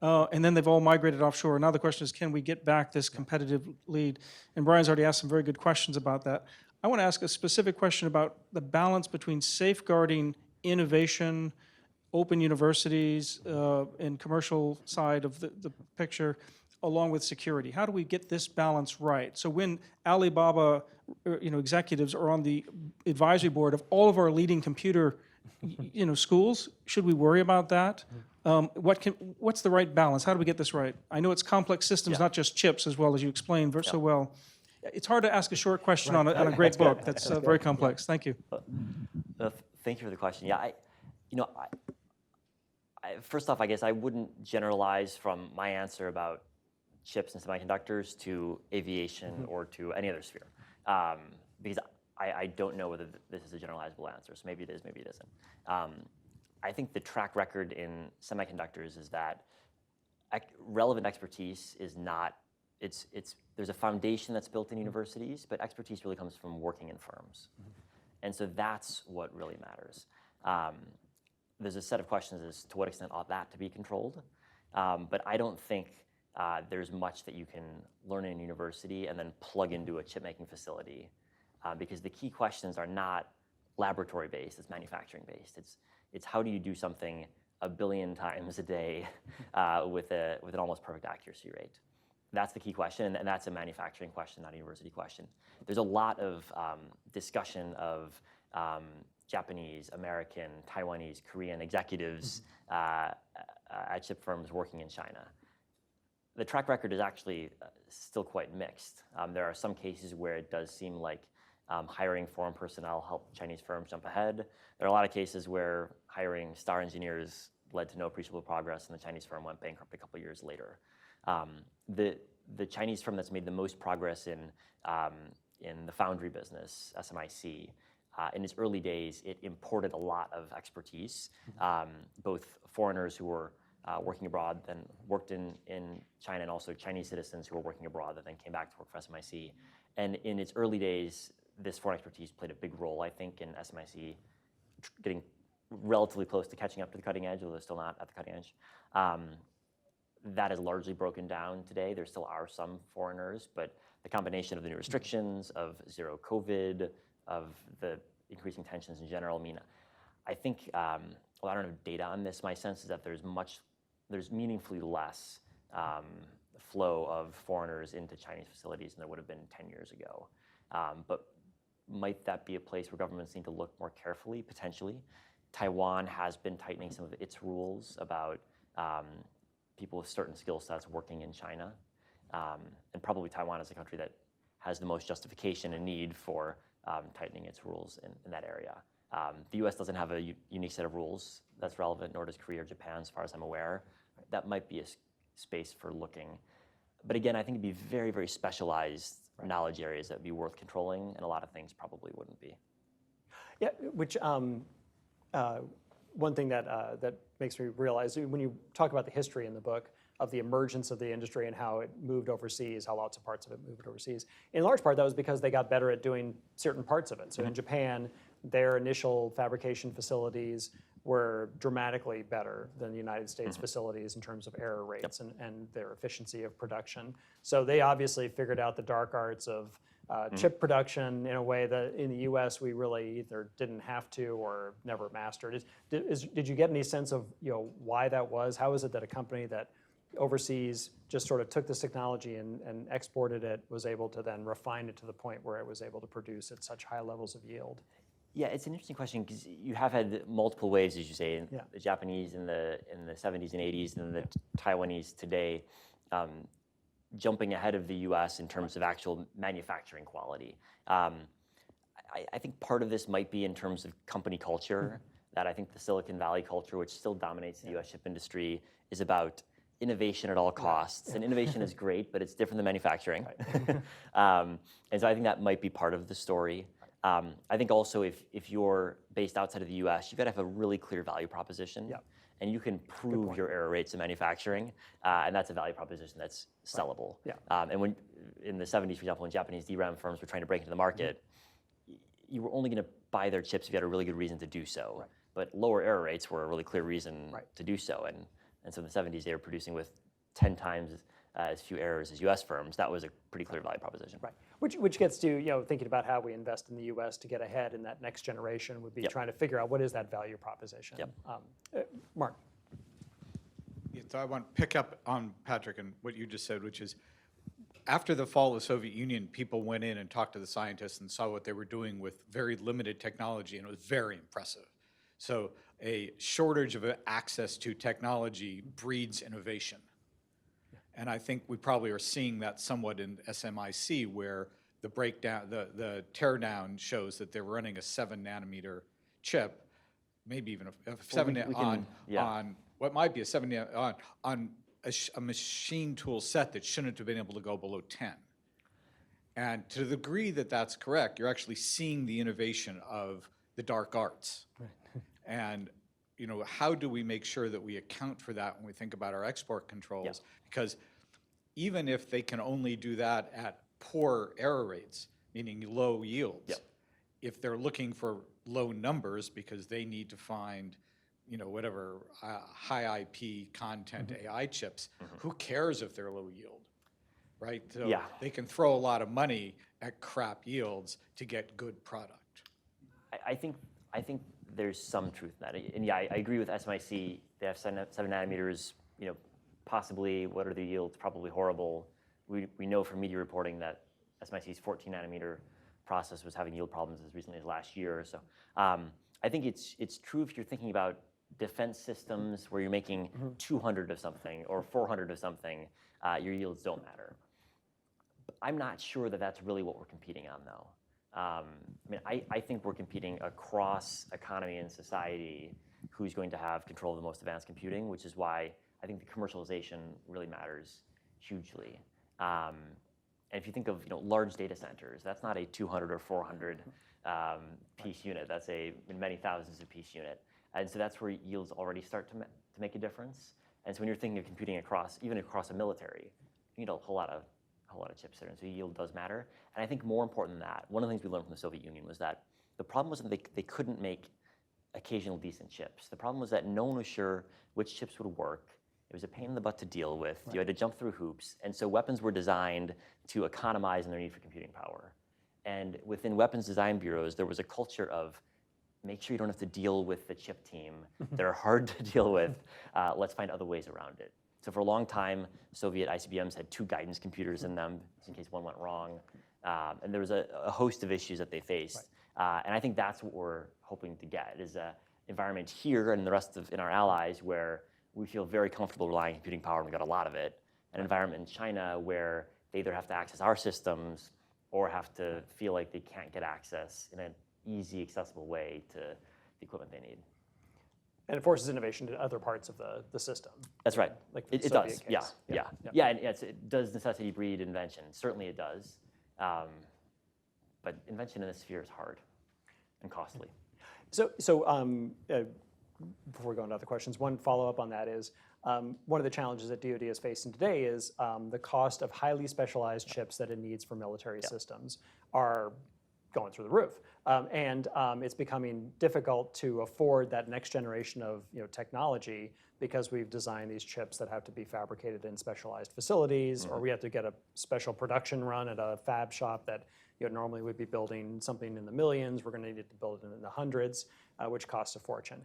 And then they've all migrated offshore. Now the question is, can we get back this competitive lead? And Bryan's already asked some very good questions about that. I want to ask a specific question about the balance between safeguarding innovation, open universities, and commercial side of the picture, along with security. How do we get this balance right? So when Alibaba, executives are on the advisory board of all of our leading computer, schools, should we worry about that? What's the right balance? How do we get this right? I know it's complex systems, not just chips, as well as you explained so well. It's hard to ask a short question on a great book. That's very complex. Thank you. Thank you for the question. Yeah, first off, I guess I wouldn't generalize from my answer about chips and semiconductors to aviation or to any other sphere, because I don't know whether this is a generalizable answer. So maybe it is, maybe it isn't. I think the track record in semiconductors is that relevant expertise is not. There's a foundation that's built in universities, but expertise really comes from working in firms, and so that's what really matters. There's a set of questions as to what extent ought that to be controlled, but I don't think there's much that you can learn in a university and then plug into a chip-making facility, because the key questions are not laboratory-based, it's manufacturing-based. It's how do you do something 1 billion times a day with an almost perfect accuracy rate. That's the key question, and that's a manufacturing question, not a university question. There's a lot of discussion of Japanese, American, Taiwanese, Korean executives at chip firms working in China. The track record is actually still quite mixed. There are some cases where it does seem like hiring foreign personnel helped Chinese firms jump ahead. There are a lot of cases where hiring star engineers led to no appreciable progress, and the Chinese firm went bankrupt a couple years later. The Chinese firm that's made the most progress in the foundry business, SMIC, in its early days, it imported a lot of expertise, both foreigners who were working abroad, then worked in China, and also Chinese citizens who were working abroad that then came back to work for SMIC. And in its early days, this foreign expertise played a big role, I think, in SMIC getting relatively close to catching up to the cutting edge, although still not at the cutting edge. That has largely broken down today. There still are some foreigners, but the combination of the new restrictions, of zero COVID, of the increasing tensions in general mean, I think, I don't have data on this. My sense is that there's meaningfully less flow of foreigners into Chinese facilities than there would have been 10 years ago. But might that be a place where governments need to look more carefully? Potentially. Taiwan has been tightening some of its rules about people with certain skill sets working in China. And probably Taiwan is a country that has the most justification and need for tightening its rules in that area. The US doesn't have a unique set of rules that's relevant, nor does Korea or Japan, as far as I'm aware. That might be a space for looking. But again, I think it'd be very, very specialized knowledge areas that would be worth controlling, and a lot of things probably wouldn't be. Yeah, which one thing that makes me realize, when you talk about the history in the book of the emergence of the industry and how it moved overseas, how lots of parts of it moved overseas, in large part that was because they got better at doing certain parts of it. So in Japan, their initial fabrication facilities were dramatically better than the United States facilities in terms of error rates and their efficiency of production. So they obviously figured out the dark arts of chip production in a way that in the US we really either didn't have to or never mastered. Did you get any sense of why that was? How is it that a company that overseas just sort of took this technology and exported it was able to then refine it to the point where it was able to produce at such high levels of yield? Yeah, it's an interesting question because you have had multiple waves, as you say, the Japanese in the 70s and 80s, and the Taiwanese today, jumping ahead of the U.S. in terms of actual manufacturing quality. I think part of this might be in terms of company culture, that I think the Silicon Valley culture, which still dominates the U.S. chip industry, is about innovation at all costs. And innovation is great, but it's different than manufacturing. And so I think that might be part of the story. I think also if you're based outside of the US, you've got to have a really clear value proposition. And you can prove your error rates in manufacturing, and that's a value proposition that's sellable. And when in the 70s, for example, when Japanese DRAM firms were trying to break into the market, you were only going to buy their chips if you had a really good reason to do so. But lower error rates were a really clear reason to do so. And so in the 70s, they were producing with 10 times as few errors as U.S. firms. That was a pretty clear value proposition. Right. Which gets to thinking about how we invest in the U.S. to get ahead in that next generation would be trying to figure out what is that value proposition. Mark. Yeah, so I want to pick up on Patrick and what you just said, which is after the fall of the Soviet Union, people went in and talked to the scientists and saw what they were doing with very limited technology, and it was very impressive. So a shortage of access to technology breeds innovation. And I think we probably are seeing that somewhat in SMIC, where the breakdown, the teardown shows that they're running a 7-nanometer chip, maybe even on what might be a 7 on a machine tool set that shouldn't have been able to go below 10. And to the degree that that's correct, you're actually seeing the innovation of the dark arts. And how do we make sure that we account for that when we think about our export controls? Because even if they can only do that at poor error rates, meaning low yields, if they're looking for low numbers because they need to find whatever high IP content AI chips, who cares if they're low yield, right? So they can throw a lot of money at crap yields to get good product. I think there's some truth in that. And I agree with SMIC. They have 7 nanometers, possibly, what are the yields? Probably horrible. We know from media reporting that SMIC's 14 nanometer process was having yield problems as recently as last year or so. I think it's true if you're thinking about defense systems where you're making 200 of something or 400 of something, your yields don't matter. But I'm not sure that that's really what we're competing on, though. I think we're competing across economy and society who's going to have control of the most advanced computing, which is why I think the commercialization really matters hugely. And if you think of large data centers, that's not a 200 or 400 piece unit. That's a many thousands of piece unit. And so that's where yields already start to make a difference. And so when you're thinking of computing even across a military, you need a whole lot of chips there, and so yield does matter. And I think more important than that, one of the things we learned from the Soviet Union was that the problem wasn't they couldn't make occasional decent chips. The problem was that no one was sure which chips would work. It was a pain in the butt to deal with. You had to jump through hoops. And so weapons were designed to economize in their need for computing power. And within weapons design bureaus, there was a culture of make sure you don't have to deal with the chip team. They're hard to deal with. Let's find other ways around it. So for a long time, Soviet ICBMs had 2 guidance computers in them, just in case one went wrong. And there was a host of issues that they faced. And I think that's what we're hoping to get, is an environment here and the rest in our allies where we feel very comfortable relying on computing power, and we got a lot of it. An environment in China where they either have to access our systems or have to feel like they can't get access in an easy, accessible way to the equipment they need. And it forces innovation to other parts of the system. That's right. Like it does. Yeah, and it does necessity breed invention. Certainly it does. But invention in this sphere is hard and costly. So before we go into other questions, one follow-up on that is one of the challenges that DoD is facing today is the cost of highly specialized chips that it needs for military systems are going through the roof. And it's becoming difficult to afford that next generation of technology because we've designed these chips that have to be fabricated in specialized facilities, or we have to get a special production run at a fab shop that normally we'd be building something in the millions. We're going to need to build it in the hundreds, which costs a fortune.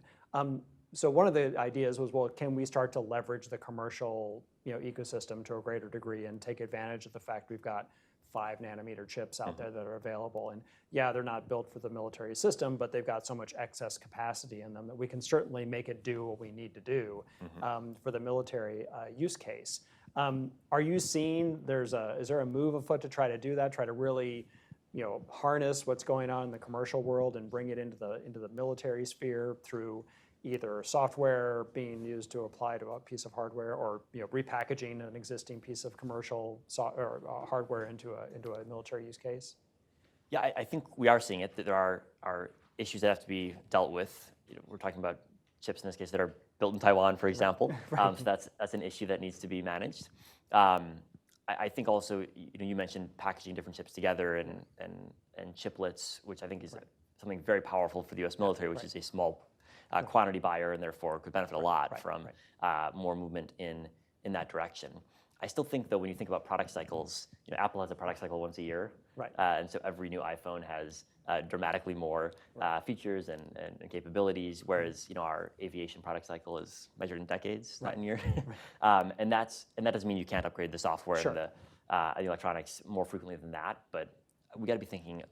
So one of the ideas was, well, can we start to leverage the commercial ecosystem to a greater degree and take advantage of the fact we've got 5 nanometer chips out there that are available. And yeah, they're not built for the military system, but they've got so much excess capacity in them that we can certainly make it do what we need to do for the military use case. Are you seeing is there a move afoot to try to do that, try to really harness what's going on in the commercial world and bring it into the military sphere through either software being used to apply to a piece of hardware, or repackaging an existing piece of commercial hardware into a military use case? Yeah, I think we are seeing it. That there are issues that have to be dealt with. We're talking about chips in this case that are built in Taiwan, for example. So that's an issue that needs to be managed. I think also you mentioned packaging different chips together and chiplets, which I think is something very powerful for the U.S. military, which is a small quantity buyer and therefore could benefit a lot from more movement in that direction. I still think, though, when you think about product cycles, Apple has a product cycle once a year, and so every new iPhone has dramatically more features and capabilities, whereas our aviation product cycle is measured in decades, not in years. And that doesn't mean you can't upgrade the software and the electronics more frequently than that, but we got to be thinking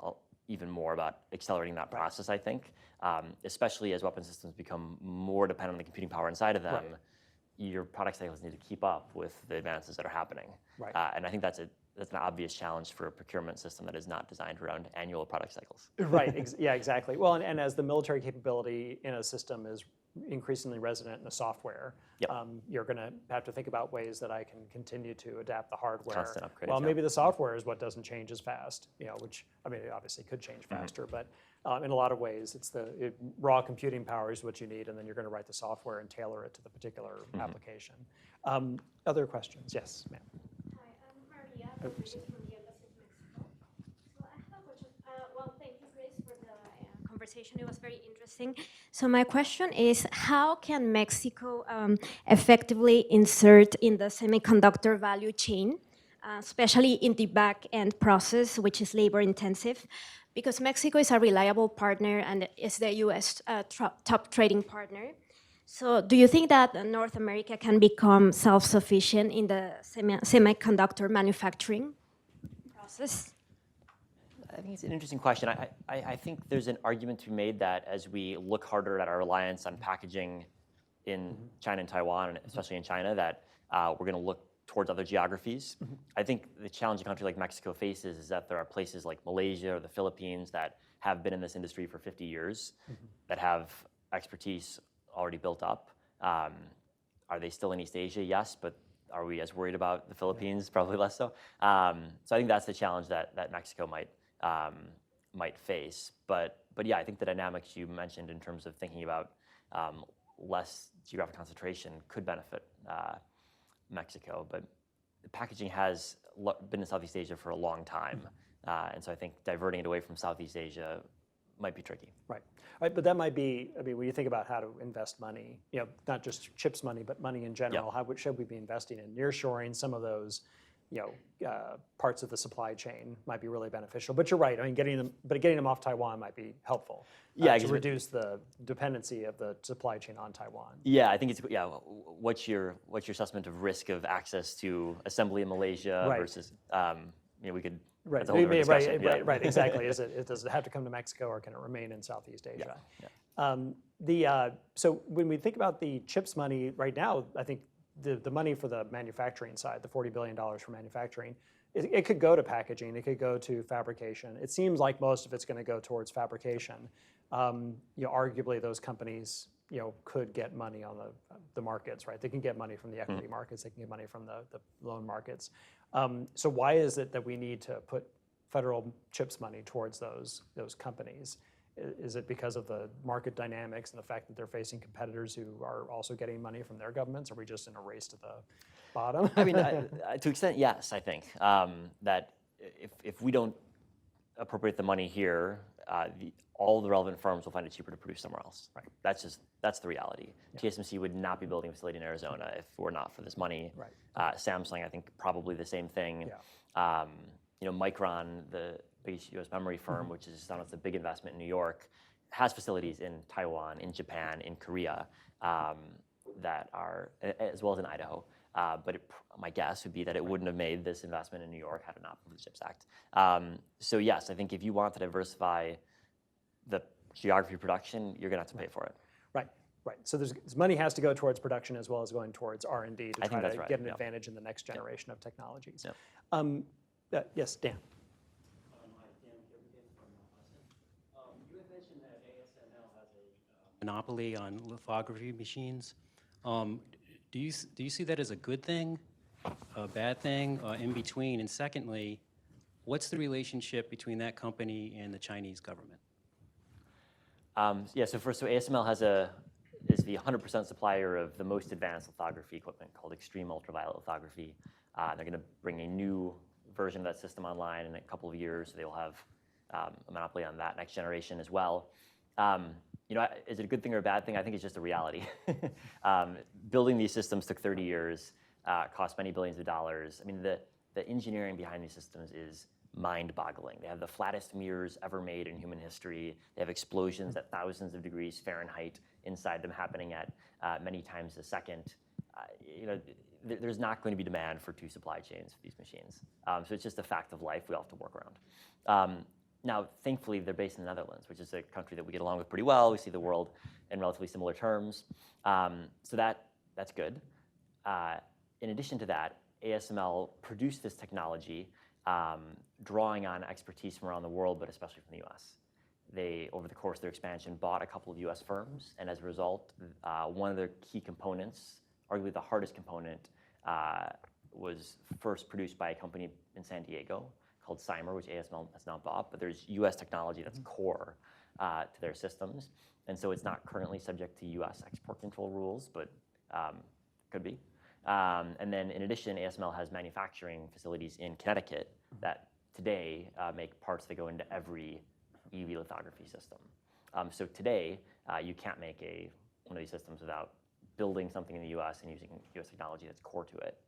even more about accelerating that process, I think, especially as weapon systems become more dependent on the computing power inside of them. Your product cycles need to keep up with the advances that are happening. And I think that's an obvious challenge for a procurement system that is not designed around annual product cycles. Yeah, exactly. Well, and as the military capability in a system is increasingly resident in the software, you're going to have to think about ways that I can continue to adapt the hardware. Constant upgrade. Well, maybe the software is what doesn't change as fast, which, I mean, it obviously could change faster, but in a lot of ways, it's raw computing power is what you need, and then you're going to write the software and tailor it to the particular application. Other questions? Yes, ma'am. Hi, I'm Maria Rodriguez from the Embassy of Mexico. So I have a question. Well, thank you, Chris, for the conversation. It was very interesting. So my question is, how can Mexico effectively insert in the semiconductor value chain, especially in the back-end process, which is labor-intensive? Because Mexico is a reliable partner and is the U.S. Top trading partner. So do you think that North America can become self-sufficient in the semiconductor manufacturing process? I think it's an interesting question. I think there's an argument to be made that as we look harder at our reliance on packaging in China and Taiwan, and especially in China, that we're going to look towards other geographies. I think the challenge a country like Mexico faces is that there are places like Malaysia or the Philippines that have been in this industry for 50 years, that have expertise already built up. Are they still in East Asia? Yes, but are we as worried about the Philippines? Probably less so. So I think that's the challenge that Mexico might face. But yeah, I think the dynamics you mentioned in terms of thinking about less geographic concentration could benefit Mexico, but the packaging has been in Southeast Asia for a long time, and so I think diverting it away from Southeast Asia might be tricky. Right, but that might be, I mean, when you think about how to invest money, not just chips money, but money in general, how should we be investing in nearshoring some of those, parts of the supply chain might be really beneficial. But you're right. I mean, getting them off Taiwan might be helpful. To reduce the dependency of the supply chain on Taiwan. Yeah, I think it's What's your assessment of risk of access to assembly in Malaysia versus we could. Right, exactly. Does it have to come to Mexico or can it remain in Southeast Asia? So when we think about the chips money right now, I think the money for the manufacturing side, the $40 billion for manufacturing, it could go to packaging, it could go to fabrication. It seems like most of it's going to go towards fabrication. Arguably those companies could get money on the markets, right? They can get money from the equity markets, they can get money from the loan markets. So why is it that we need to put federal chips money towards those companies? Is it because of the market dynamics and the fact that they're facing competitors who are also getting money from their governments? Are we just in a race to the bottom? I mean, to an extent, yes, I think. That if we don't appropriate the money here, all the relevant firms will find it cheaper to produce somewhere else. Right. That's the reality. TSMC would not be building a facility in Arizona if it were not for this money. Right. Samsung, I think, probably the same thing. Yeah. Micron, the biggest U.S. memory firm, which is done with a big investment in New York, has facilities in Taiwan, in Japan, in Korea, that are, as well as in Idaho. But my guess would be that it wouldn't have made this investment in New York had it not been for the CHIPS Act. So yes, I think if you want to diversify the geography of production, you're going to have to pay for it. Right. So money has to go towards production as well as going towards R&D to try to get an advantage in the next generation of technologies. Yes, Dan. You had mentioned that ASML has a monopoly on lithography machines. Do you see that as a good thing, a bad thing, in between? And secondly, what's the relationship between that company and the Chinese government? So ASML is the 100% supplier of the most advanced lithography equipment called extreme ultraviolet lithography. They're going to bring a new version of that system online in a couple of years. So they will have a monopoly on that next generation as well. Is it a good thing or a bad thing? I think it's just a reality. Building these systems took 30 years, cost many billions of dollars. I mean, the engineering behind these systems is mind-boggling. They have the flattest mirrors ever made in human history. They have explosions at thousands of degrees Fahrenheit inside them happening at many times a second. There's not going to be demand for two supply chains for these machines. So it's just a fact of life we all have to work around. Now, thankfully, they're based in the Netherlands, which is a country that we get along with pretty well. We see the world in relatively similar terms. So that's good. In addition to that, ASML produced this technology drawing on expertise from around the world, but especially from the US. They, over the course of their expansion, bought a couple of US firms, and as a result, one of their key components, arguably the hardest component, was first produced by a company in San Diego called Cymer, which ASML has now bought, but there's US technology that's core to their systems, and so it's not currently subject to US export control rules, but could be. And then in addition, ASML has manufacturing facilities in Connecticut that today make parts that go into every EUV lithography system. So today, you can't make one of these systems without building something in the US and using US technology that's core to it.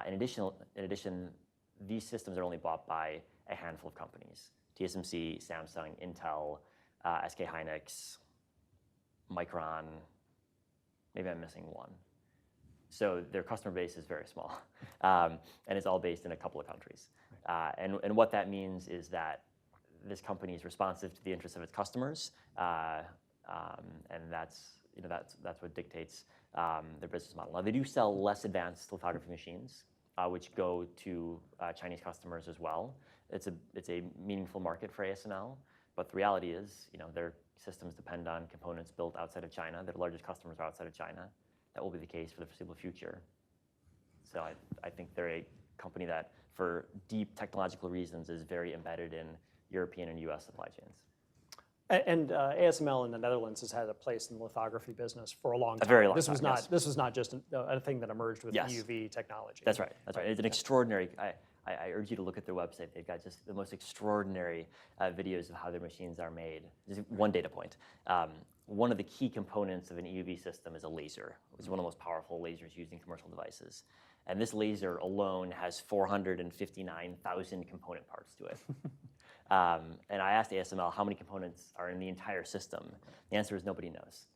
In addition, these systems are only bought by a handful of companies: TSMC, Samsung, Intel, SK Hynix, Micron, maybe I'm missing one. So their customer base is very small, and it's all based in a couple of countries. And what that means is that this company is responsive to the interests of its customers, and that's what dictates their business model. Now, they do sell less advanced lithography machines, which go to Chinese customers as well. It's a meaningful market for ASML, but the reality is, their systems depend on components built outside of China. Their largest customers are outside of China. That will be the case for the foreseeable future. So I think they're a company that, for deep technological reasons, is very embedded in European and US supply chains. And ASML in the Netherlands has had a place in the lithography business for a long time. A very long this time, was not yes. This was not just a thing that emerged with Yes. EUV technology. That's right. That's right. It's an extraordinary. I urge you to look at their website. They've got just the most extraordinary videos of how their machines are made. Just one data point. One of the key components of an EUV system is a laser. It's one of the most powerful lasers used in commercial devices. And this laser alone has 459,000 component parts to it. And I asked ASML how many components are in the entire system. The answer is nobody knows.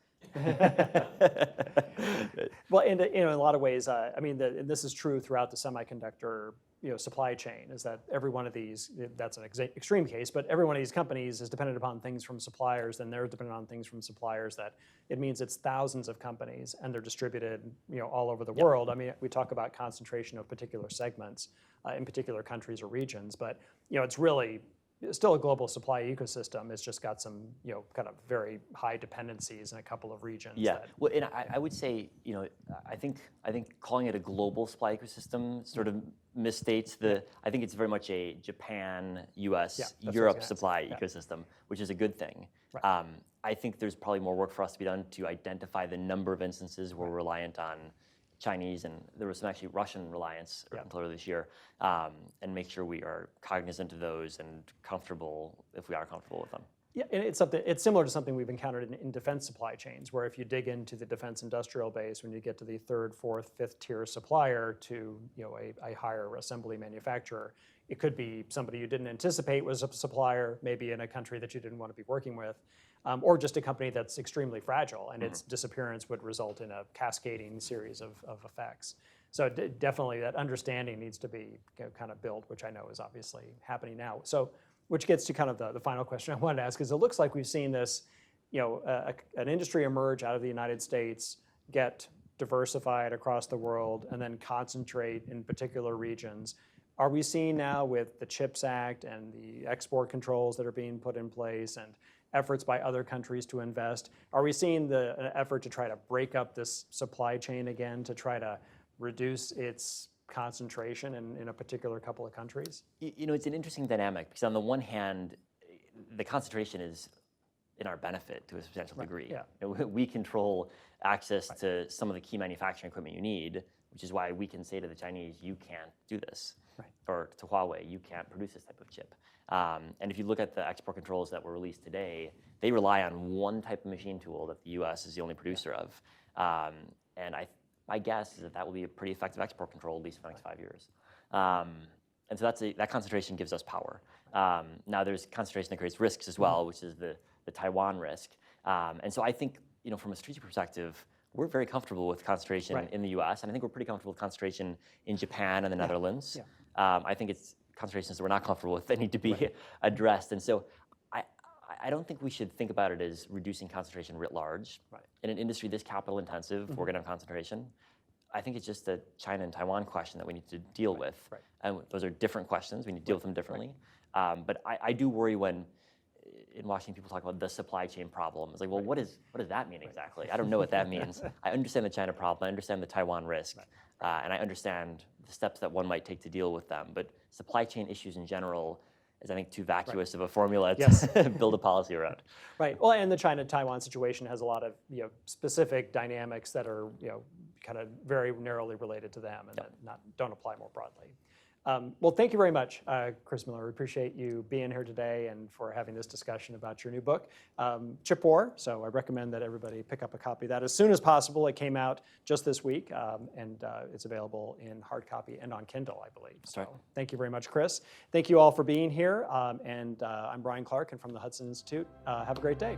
Well, in a lot of ways, and this is true throughout the semiconductor supply chain, is that every one of these, that's an extreme case, but every one of these companies is dependent upon things from suppliers, and they're dependent on things from suppliers. That it means it's thousands of companies, and they're distributed all over the world. I mean, we talk about concentration of particular segments in particular countries or regions, but it's really still a global supply ecosystem. It's just got some, kind of very high dependencies in a couple of regions. Yeah. Well, and I would say, I think calling it a global supply ecosystem sort of misstates the. I think it's very much a Japan, U.S., Europe supply ecosystem, which is a good thing. Right. I think there's probably more work for us to be done to identify the number of instances where we're reliant on Chinese, and there was some actually Russian reliance until earlier this year, and make sure we are cognizant of those and comfortable, if we are comfortable with them. Yeah, and it's similar to something we've encountered in defense supply chains, where if you dig into the defense industrial base, when you get to the third, fourth, fifth tier supplier to a higher assembly manufacturer, it could be somebody you didn't anticipate was a supplier, maybe in a country that you didn't want to be working with, or just a company that's extremely fragile, and its disappearance would result in a cascading series of effects. So definitely that understanding needs to be kind of built, which I know is obviously happening now. So, which gets to kind of the final question I wanted to ask, is it looks like we've seen this, an industry emerge out of the United States, get diversified across the world, and then concentrate in particular regions. Are we seeing now with the CHIPS Act and the export controls that are being put in place and efforts by other countries to invest, are we seeing the effort to try to break up this supply chain again, to try to reduce its concentration in a particular couple of countries? It's an interesting dynamic, because on the one hand, the concentration is in our benefit to a substantial degree. Yeah. We control access to some of the key manufacturing equipment you need, which is why we can say to the Chinese, you can't do this. Right. Or to Huawei, you can't produce this type of chip. And if you look at the export controls that were released today, they rely on one type of machine tool that the US is the only producer of. And my guess is that will be a pretty effective export control, at least for the next 5 years. And so that concentration gives us power. Now there's concentration that creates risks as well, which is the Taiwan risk. And so I think, from a strategic perspective, we're very comfortable with concentration in the US, and I think we're pretty comfortable with concentration in Japan and the Netherlands. Yeah. I think it's concentrations that we're not comfortable with that need to be addressed. And so I don't think we should think about it as reducing concentration writ large. Right. In an industry this capital intensive, we're going to have concentration. I think it's just the China and Taiwan question that we need to deal with. Right. And those are different questions. We need to deal with them differently. But I do worry when in Washington people talk about the supply chain problem. It's like, well, what does that mean exactly? I don't know what that means. I understand the China problem. I understand the Taiwan risk. And I understand the steps that one might take to deal with them. But supply chain issues in general is, I think, too vacuous of a formula to build a policy around. Right. Well, and the China-Taiwan situation has a lot of specific dynamics that are kind of very narrowly related to them and that don't apply more broadly. Well, thank you very much, Chris Miller. We appreciate you being here today and for having this discussion about your new book, Chip War. So I recommend that everybody pick up a copy of that as soon as possible. It came out just this week, and it's available in hard copy and on Kindle, I believe. So thank you very much, Chris. Thank you all for being here. And I'm Bryan Clark, and from the Hudson Institute. Have a great day.